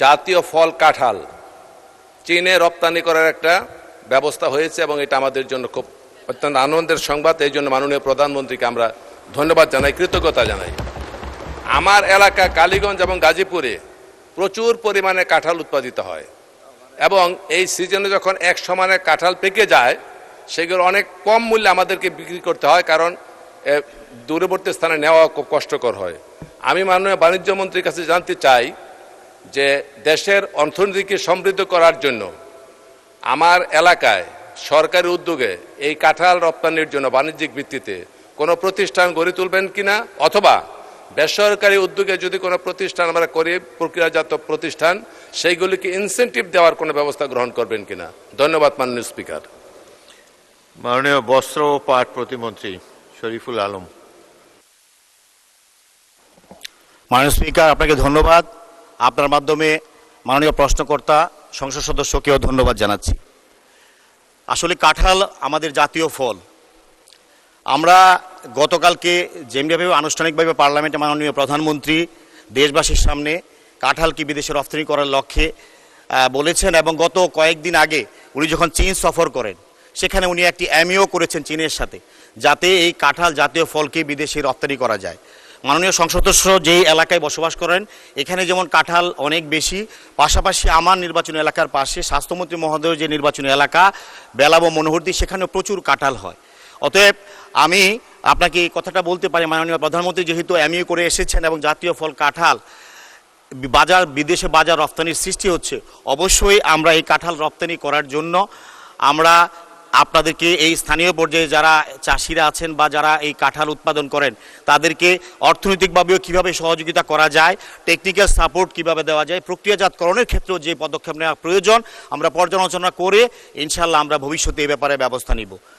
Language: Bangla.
জাতীয় ফল কাঁঠাল চীনে রপ্তানি করার একটা ব্যবস্থা হয়েছে এবং এটা আমাদের জন্য খুব অত্যন্ত আনন্দের সংবাদ। এই জন্য মাননীয় প্রধানমন্ত্রীকে আমরা ধন্যবাদ জানাই, কৃতজ্ঞতা জানাই। আমার এলাকা কালীগঞ্জ এবং গাজীপুরে প্রচুর পরিমাণে কাঁঠাল উৎপাদিত হয় এবং এই সিজনে যখন এক সমানে কাঁঠাল পেকে যায় সেগুলো অনেক কম মূল্যে আমাদেরকে বিক্রি করতে হয়, কারণ দূরবর্তী স্থানে নেওয়া খুব কষ্টকর হয়। আমি মাননীয় বাণিজ্য মন্ত্রীর কাছে জানতে চাই যে দেশের অর্থনীতিকে সমৃদ্ধ করার জন্য আমার এলাকায় সরকারি উদ্যোগে এই কাঁঠাল রপ্তানির জন্য বাণিজ্যিক ভিত্তিতে কোনো প্রতিষ্ঠান গড়ে তুলবেন কিনা, অথবা বেসরকারি উদ্যোগে যদি কোনো প্রতিষ্ঠান আমরা করি, প্রক্রিয়াজাত প্রতিষ্ঠান, সেইগুলিকে ইনসেন্টিভ দেওয়ার কোনো ব্যবস্থা গ্রহণ করবেন কিনা। ধন্যবাদ মাননীয় স্পিকার। মাননীয় বস্ত্র ও পাট প্রতিমন্ত্রী শরীফুল আলম। মাননীয় স্পিকার, আপনাকে ধন্যবাদ। আপনার মাধ্যমে মাননীয় প্রশ্নকর্তা সংসদ সদস্যকেও ধন্যবাদ জানাচ্ছি। আসলে কাঁঠাল আমাদের জাতীয় ফল। আমরা গতকালকে যেভাবে আনুষ্ঠানিকভাবে পার্লামেন্টে মাননীয় প্রধানমন্ত্রী দেশবাসীর সামনে কাঁঠালকে বিদেশে রপ্তানি করার লক্ষ্যে বলেছেন, এবং গত কয়েকদিন আগে উনি যখন চীন সফর করেন সেখানে উনি একটি এমইও করেছেন চীনের সাথে, যাতে এই কাঁঠাল জাতীয় ফলকে বিদেশে রপ্তানি করা যায়। মাননীয় সংসদ সদস্য যেই এলাকায় বসবাস করেন এখানে যেমন কাঁঠাল অনেক বেশি, পাশাপাশি আমার নির্বাচনী এলাকার পাশে স্বাস্থ্যমন্ত্রী মহোদয় যে নির্বাচনী এলাকা বেলাব মনোহরদী, সেখানেও প্রচুর কাঁঠাল হয়। অতএব আমি আপনাকে এই কথাটা বলতে পারি, মাননীয় প্রধানমন্ত্রী যেহেতু এমইও করে এসেছেন এবং জাতীয় ফল কাঁঠাল বিদেশে বাজার রপ্তানির সৃষ্টি হচ্ছে, অবশ্যই আমরা এই কাঁঠাল রপ্তানি করার জন্য আমরা আপনাদেরকে এই স্থানীয় পর্যায়ে যারা চাষিরা আছেন বা যারা এই কাঁঠাল উৎপাদন করেন তাদেরকে অর্থনৈতিকভাবেও কীভাবে সহযোগিতা করা যায়, টেকনিক্যাল সাপোর্ট কীভাবে দেওয়া যায়, প্রক্রিয়াজাতকরণের ক্ষেত্রেও যে পদক্ষেপ নেওয়া প্রয়োজন আমরা পর্যালোচনা করে ইনশাআল্লাহ আমরা ভবিষ্যতে এই ব্যাপারে ব্যবস্থা নিব।